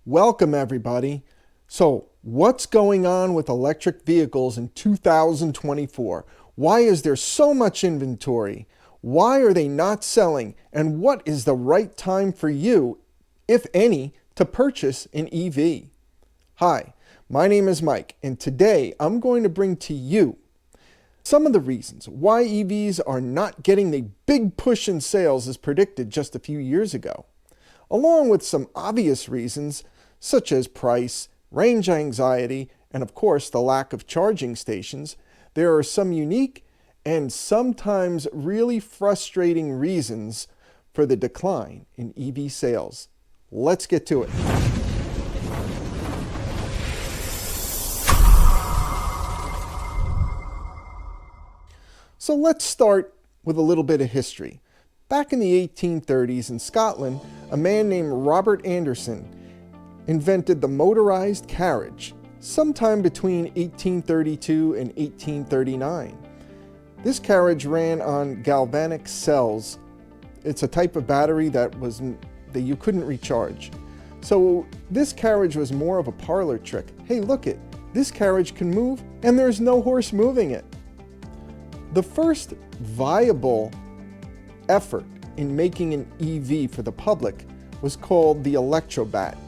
Welcome everybody. So what's going on with electric vehicles in 2024? Why is there so much inventory? Why are they not selling? And what is the right time for you, if any, to purchase an EV? Hi, my name is Mike, and today I'm going to bring to you some of the reasons why EVs are not getting the big push in sales as predicted just a few years ago, along with some obvious reasons such as price, range anxiety, and of course the lack of charging stations. There are some unique and sometimes really frustrating reasons for the decline in EV sales. Let's get to it. So let's start with a little bit of history. Back in the 1830s in Scotland, a man named Robert Anderson invented the motorized carriage sometime between 1832 and 1839. This carriage ran on galvanic cells. It's a type of battery that you couldn't recharge. So this carriage was more of a parlor trick. Hey, look it, this carriage can move and there's no horse moving it. The first viable effort in making an EV for the public was called the Electrobat.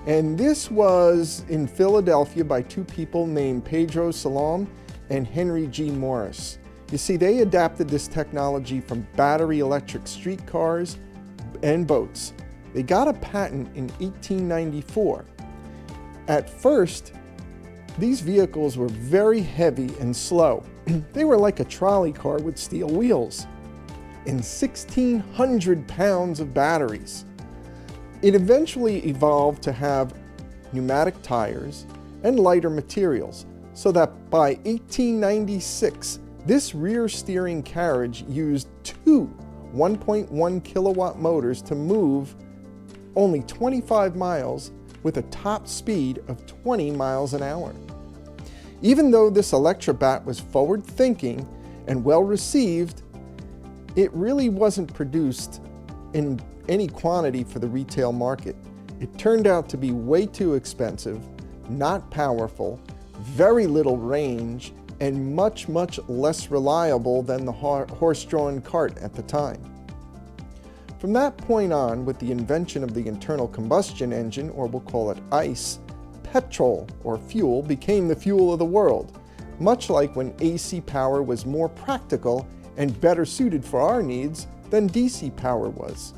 And this was in Philadelphia by two people named Pedro Salom and Henry G. Morris. You see, they adapted this technology from battery electric streetcars and boats. They got a patent in 1894. At first, these vehicles were very heavy and slow. They were like a trolley car with steel wheels and 1,600 pounds of batteries. It eventually evolved to have pneumatic tires and lighter materials, so that by 1896, this rear steering carriage used two 1.1 kilowatt motors to move only 25 miles with a top speed of 20 miles an hour. Even though this Electrobat was forward-thinking and well-received, it really wasn't produced in any quantity for the retail market. It turned out to be way too expensive, not powerful, very little range, and much less reliable than the horse-drawn cart at the time. From that point on, with the invention of the internal combustion engine, or we'll call it ICE, petrol, or fuel, became the fuel of the world, much like when AC power was more practical and better suited for our needs than DC power was.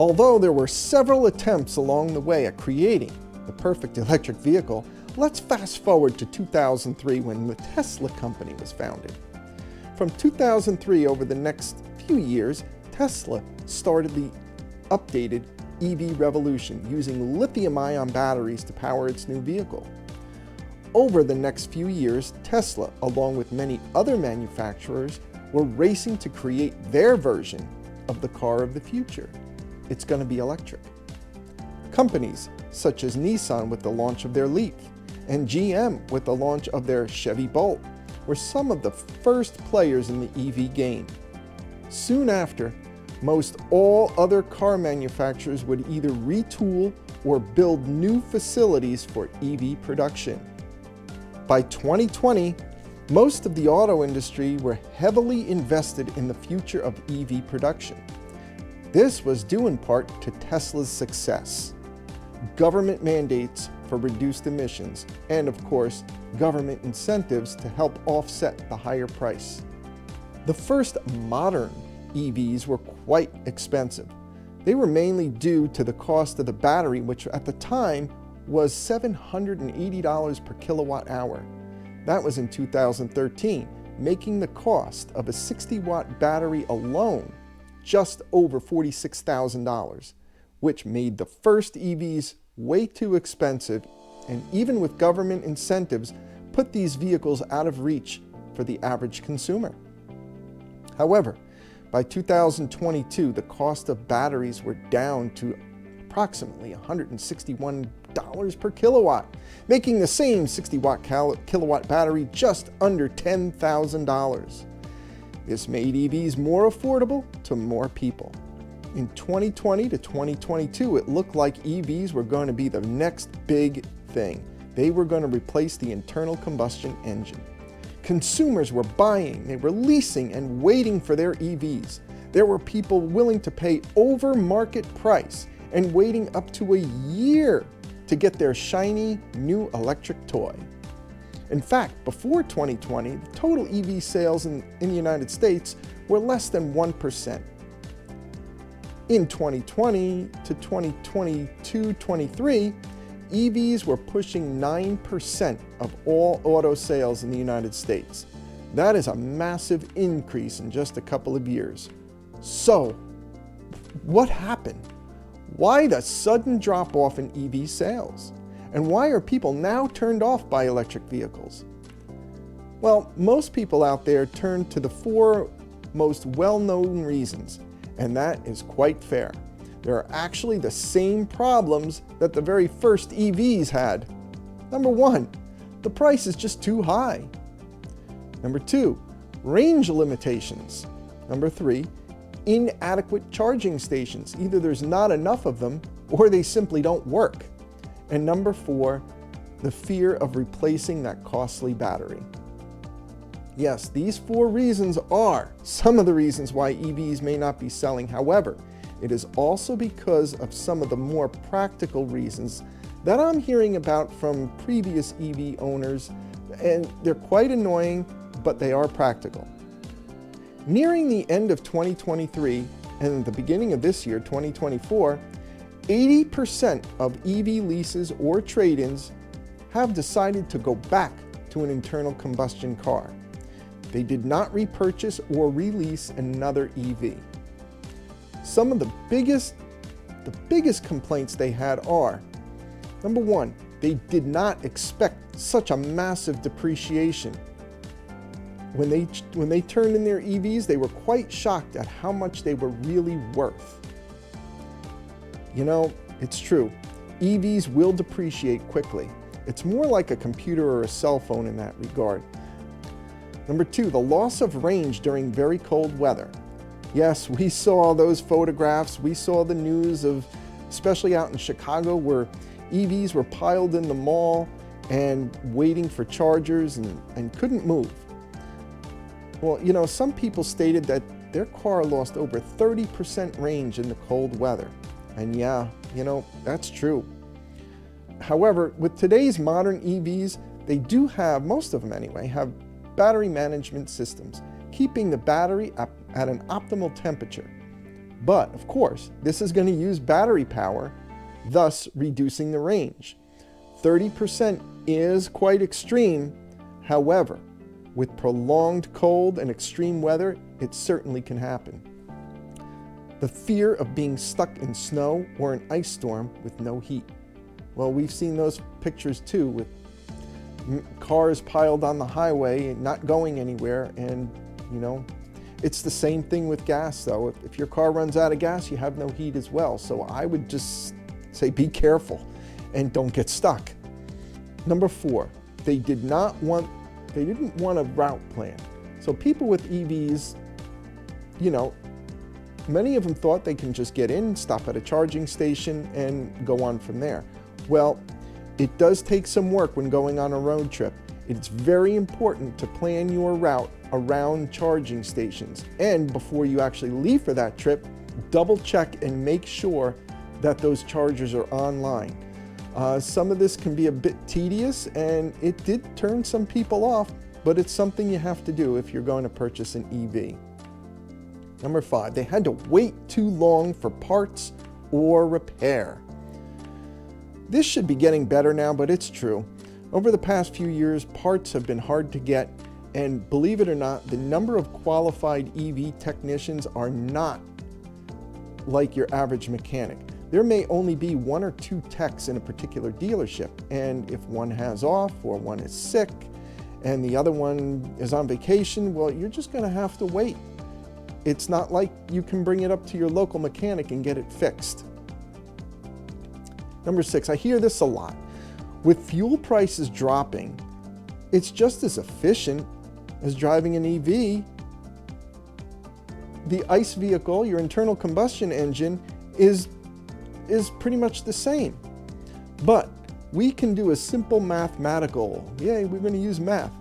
Although there were several attempts along the way at creating the perfect electric vehicle, let's fast forward to 2003 when the Tesla company was founded. From 2003 over the next few years, Tesla started the updated EV revolution using lithium-ion batteries to power its new vehicle. Over the next few years, Tesla, along with many other manufacturers, were racing to create their version of the car of the future. It's going to be electric. Companies such as Nissan with the launch of their Leaf and GM with the launch of their Chevy Bolt were some of the first players in the EV game. Soon after, most all other car manufacturers would either retool or build new facilities for EV production. By 2020, most of the auto industry were heavily invested in the future of EV production. This was due in part to Tesla's success, government mandates for reduced emissions, and of course, government incentives to help offset the higher price. The first modern EVs were quite expensive. They were mainly due to the cost of the battery, which at the time was $780 per kilowatt hour. That was in 2013, making the cost of a 60-watt battery alone just over $46,000, which made the first EVs way too expensive, and even with government incentives, put these vehicles out of reach for the average consumer. However, by 2022, the cost of batteries were down to approximately $161 per kilowatt, making the same 60-watt kilowatt battery just under $10,000. This made EVs more affordable to more people. In 2020 to 2022, it looked like EVs were going to be the next big thing. They were going to replace the internal combustion engine. Consumers were buying, they were leasing and waiting for their EVs. There were people willing to pay over market price and waiting up to a year to get their shiny new electric toy. In fact, before 2020, the total EV sales in the United States were less than 1%. In 2020 to 2022-23, EVs were pushing 9% of all auto sales in the United States. That is a massive increase in just a couple of years. So, what happened? Why the sudden drop-off in EV sales? And why are people now turned off by electric vehicles? Well, most people out there turn to the 4 most well-known reasons, and that is quite fair. There are actually the same problems that the very first EVs had. Number 1, the price is just too high. Number 2, range limitations. Number 3, inadequate charging stations. Either there's not enough of them or they simply don't work. And number 4, the fear of replacing that costly battery. Yes, these 4 reasons are some of the reasons why EVs may not be selling. However, it is also because of some of the more practical reasons that I'm hearing about from previous EV owners, and they're quite annoying, but they are practical. Nearing the end of 2023 and the beginning of this year, 2024, 80% of EV leases or trade-ins have decided to go back to an internal combustion car. They did not repurchase or release another EV. Some of the biggest complaints they had are, number 1, they did not expect such a massive depreciation. When they turned in their EVs, they were quite shocked at how much they were really worth. You know, it's true. EVs will depreciate quickly. It's more like a computer or a cell phone in that regard. Number 2, the loss of range during very cold weather. Yes, we saw those photographs. We saw the news of, especially out in Chicago, where EVs were piled in the mall and waiting for chargers and couldn't move. Well, you know, some people stated that their car lost over 30% range in the cold weather. And yeah, you know, that's true. However, with today's modern EVs, they do have, most of them anyway, have battery management systems, keeping the battery up at an optimal temperature. But, of course, this is going to use battery power, thus reducing the range. 30% is quite extreme. However, with prolonged cold and extreme weather, it certainly can happen. The fear of being stuck in snow or an ice storm with no heat. Well, we've seen those pictures too, with cars piled on the highway and not going anywhere. And, you know, it's the same thing with gas though. If your car runs out of gas, you have no heat as well. So I would just say be careful and don't get stuck. Number 4, they didn't want a route plan. So people with EVs, you know, many of them thought they can just get in, stop at a charging station, and go on from there. Well, it does take some work when going on a road trip. It's very important to plan your route around charging stations. And before you actually leave for that trip, double check and make sure that those chargers are online. Some of this can be a bit tedious, and it did turn some people off, but it's something you have to do if you're going to purchase an EV. Number 5, they had to wait too long for parts or repair. This should be getting better now, but it's true. Over the past few years, parts have been hard to get, and believe it or not, the number of qualified EV technicians are not like your average mechanic. There may only be 1 or 2 techs in a particular dealership, and if one has off or one is sick and the other one is on vacation, well, you're just going to have to wait. It's not like you can bring it up to your local mechanic and get it fixed. Number 6, I hear this a lot. With fuel prices dropping, it's just as efficient as driving an EV. the ICE vehicle, your internal combustion engine, is pretty much the same. But we can do a simple mathematical, we're going to use math,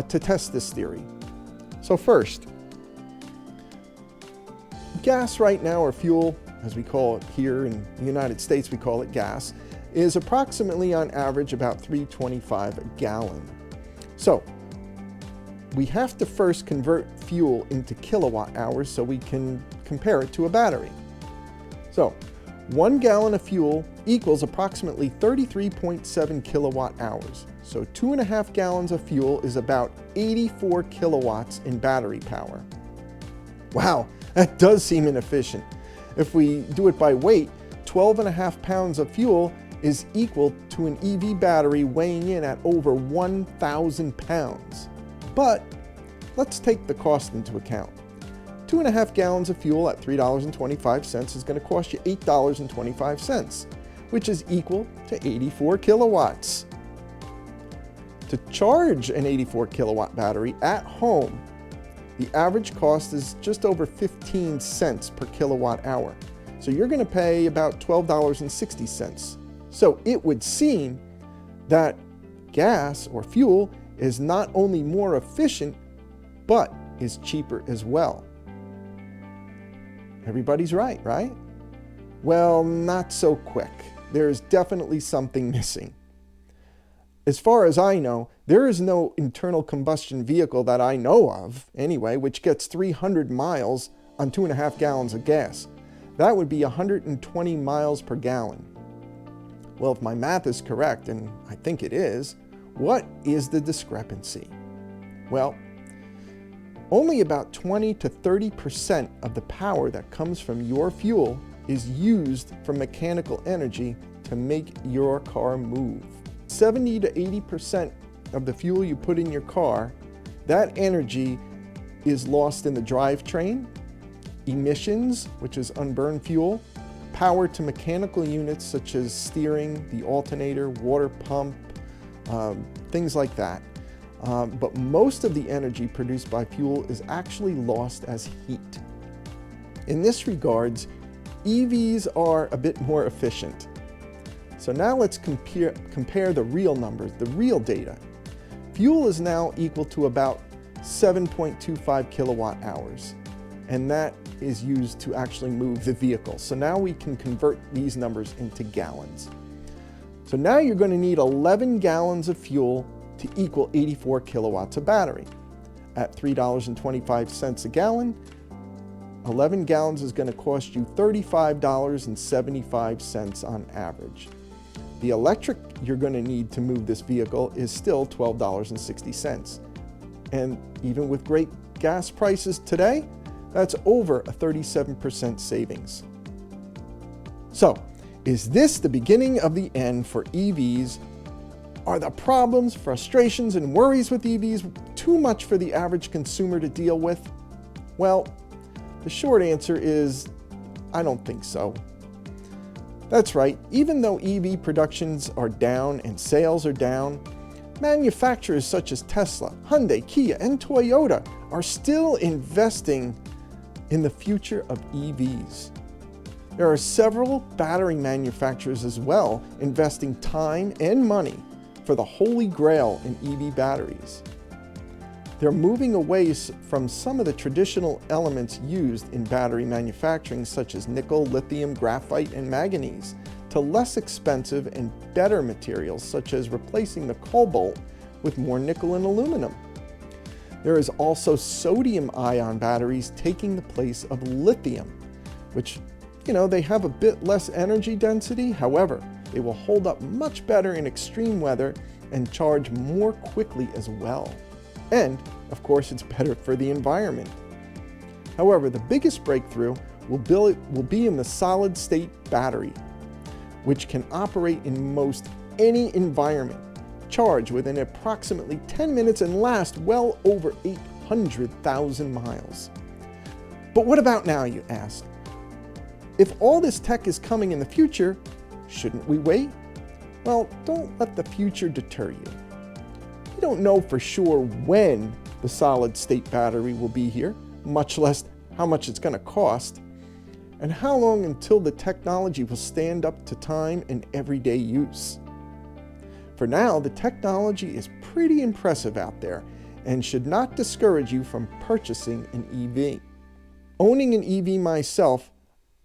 to test this theory. So first, gas right now, or fuel, as we call it here in the United States, we call it gas, is approximately on average about $3.25 a gallon. So we have to first convert fuel into kilowatt hours so we can compare it to a battery. So 1 gallon of fuel equals approximately 33.7 kilowatt hours. So 2.5 gallons of fuel is about 84 kilowatts in battery power. Wow, that does seem inefficient. If we do it by weight, 12.5 pounds of fuel is equal to an EV battery weighing in at over 1,000 pounds. But let's take the cost into account. 2.5 gallons of fuel at $3.25 is going to cost you $8.25, which is equal to 84 kilowatts. To charge an 84 kilowatt battery at home, the average cost is just over 15 cents per kilowatt hour. So you're going to pay about $12.60. So it would seem that gas or fuel is not only more efficient, but is cheaper as well. Everybody's right, right? Well, not so quick. There's definitely something missing. As far as I know, there is no internal combustion vehicle that I know of, anyway, which gets 300 miles on 2.5 gallons of gas. That would be 120 miles per gallon. Well, if my math is correct, and I think it is, what is the discrepancy? Well, only about 20 to 30% of the power that comes from your fuel is used for mechanical energy to make your car move. 70 to 80% of the fuel you put in your car, that energy is lost in the drivetrain, emissions, which is unburned fuel, power to mechanical units such as steering, the alternator, water pump, things like that. But most of the energy produced by fuel is actually lost as heat. In this regards, EVs are a bit more efficient. So now let's compare the real numbers, the real data. Fuel is now equal to about 7.25 kilowatt hours, and that is used to actually move the vehicle. So now we can convert these numbers into gallons. So now you're going to need 11 gallons of fuel to equal 84 kilowatts of battery. At $3.25 a gallon, 11 gallons is going to cost you $35.75 on average. The electric you're going to need to move this vehicle is still $12.60. And even with great gas prices today, that's over a 37% savings. So, is this the beginning of the end for EVs? Are the problems, frustrations, and worries with EVs too much for the average consumer to deal with? Well, the short answer is, I don't think so. That's right, even though EV productions are down and sales are down, manufacturers such as Tesla, Hyundai, Kia, and Toyota are still investing in the future of EVs. There are several battery manufacturers as well investing time and money for the holy grail in EV batteries. They're moving away from some of the traditional elements used in battery manufacturing, such as nickel, lithium, graphite, and manganese, to less expensive and better materials, such as replacing the cobalt with more nickel and aluminum. There is also sodium-ion batteries taking the place of lithium, which, they have a bit less energy density. However, they will hold up much better in extreme weather and charge more quickly as well. And, of course, it's better for the environment. However, the biggest breakthrough will be in the solid-state battery, which can operate in most any environment, charge within approximately 10 minutes, and last well over 800,000 miles. But what about now, you ask? If all this tech is coming in the future, shouldn't we wait? Well, don't let the future deter you. We don't know for sure when the solid-state battery will be here, much less how much it's going to cost, and how long until the technology will stand up to time and everyday use. For now, the technology is pretty impressive out there and should not discourage you from purchasing an EV. Owning an EV myself,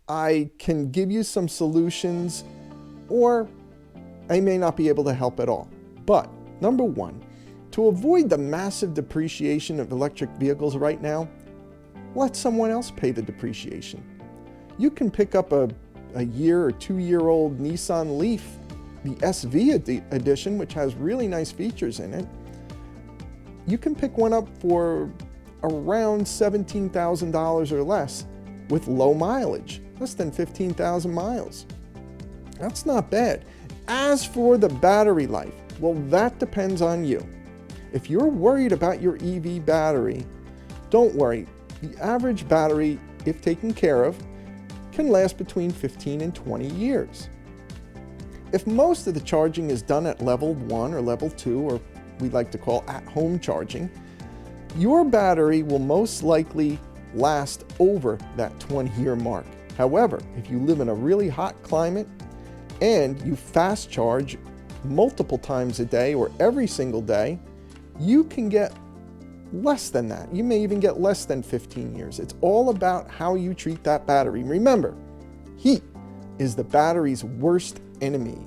I can give you some solutions, or I may not be able to help at all. But number one, to avoid the massive depreciation of electric vehicles right now, let someone else pay the depreciation. You can pick up a year or 2-year-old Nissan Leaf, the SV edition, which has really nice features in it. You can pick one up for around $17,000 or less with low mileage, less than 15,000 miles. That's not bad. As for the battery life, well, that depends on you. If you're worried about your EV battery, don't worry. The average battery, if taken care of, can last between 15 and 20 years. If most of the charging is done at level 1 or level 2, or we like to call at-home charging, your battery will most likely last over that 20-year mark. However, if you live in a really hot climate and you fast charge multiple times a day or every single day, you can get less than that. You may even get less than 15 years. It's all about how you treat that battery. Remember, heat is the battery's worst enemy.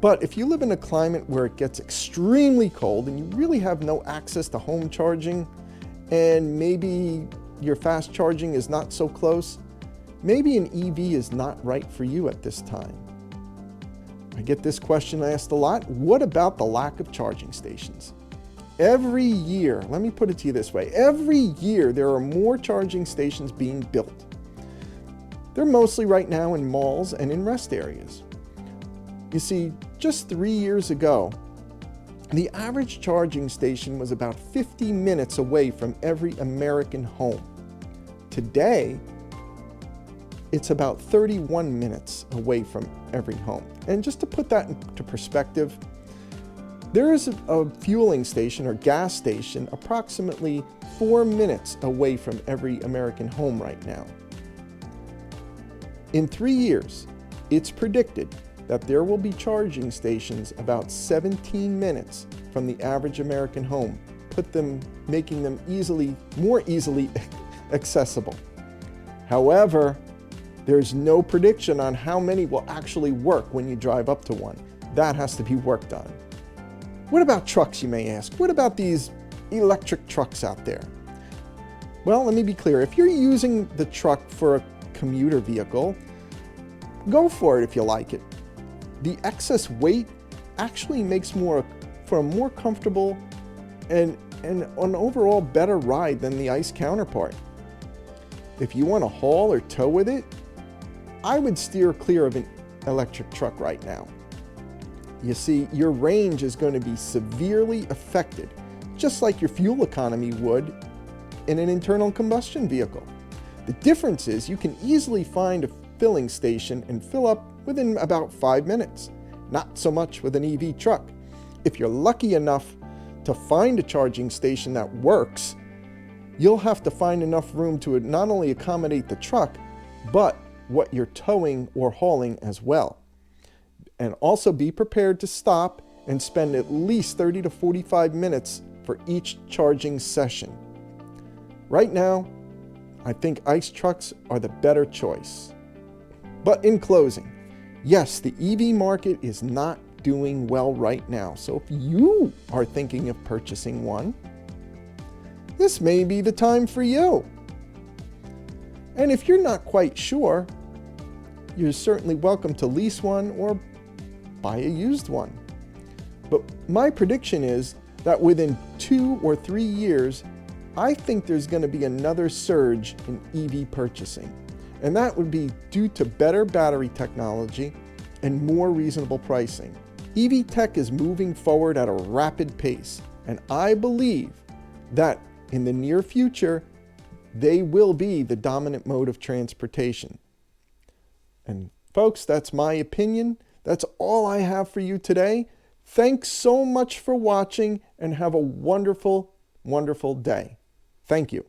But if you live in a climate where it gets extremely cold and you really have no access to home charging, and maybe your fast charging is not so close, maybe an EV is not right for you at this time. I get this question asked a lot. What about the lack of charging stations? Every year, let me put it to you this way, every year there are more charging stations being built. They're mostly right now in malls and in rest areas. You see, just 3 years ago, the average charging station was about 50 minutes away from every American home. Today, it's about 31 minutes away from every home. And just to put that into perspective, there is a fueling station or gas station approximately 4 minutes away from every American home right now. In 3 years, it's predicted that there will be charging stations about 17 minutes from the average American home, making them more easily accessible. However, there's no prediction on how many will actually work when you drive up to one. That has to be worked on. What about trucks, you may ask? What about these electric trucks out there? Well, let me be clear. If you're using the truck for a commuter vehicle, go for it if you like it. The excess weight actually makes for a more comfortable and an overall better ride than the ICE counterpart. If you want to haul or tow with it, I would steer clear of an electric truck right now. You see, your range is going to be severely affected, just like your fuel economy would in an internal combustion vehicle. The difference is you can easily find a filling station and fill up within about 5 minutes. Not so much with an EV truck. If you're lucky enough to find a charging station that works, you'll have to find enough room to not only accommodate the truck, but what you're towing or hauling as well. And also be prepared to stop and spend at least 30 to 45 minutes for each charging session. Right now, I think ICE trucks are the better choice. But in closing, yes, the EV market is not doing well right now. So if you are thinking of purchasing one, this may be the time for you. And if you're not quite sure, you're certainly welcome to lease one or buy a used one. But my prediction is that within 2 or 3 years, I think there's going to be another surge in EV purchasing. And that would be due to better battery technology and more reasonable pricing. EV tech is moving forward at a rapid pace, and I believe that in the near future, they will be the dominant mode of transportation. And folks, that's my opinion. That's all I have for you today. Thanks so much for watching and have a wonderful, wonderful day. Thank you.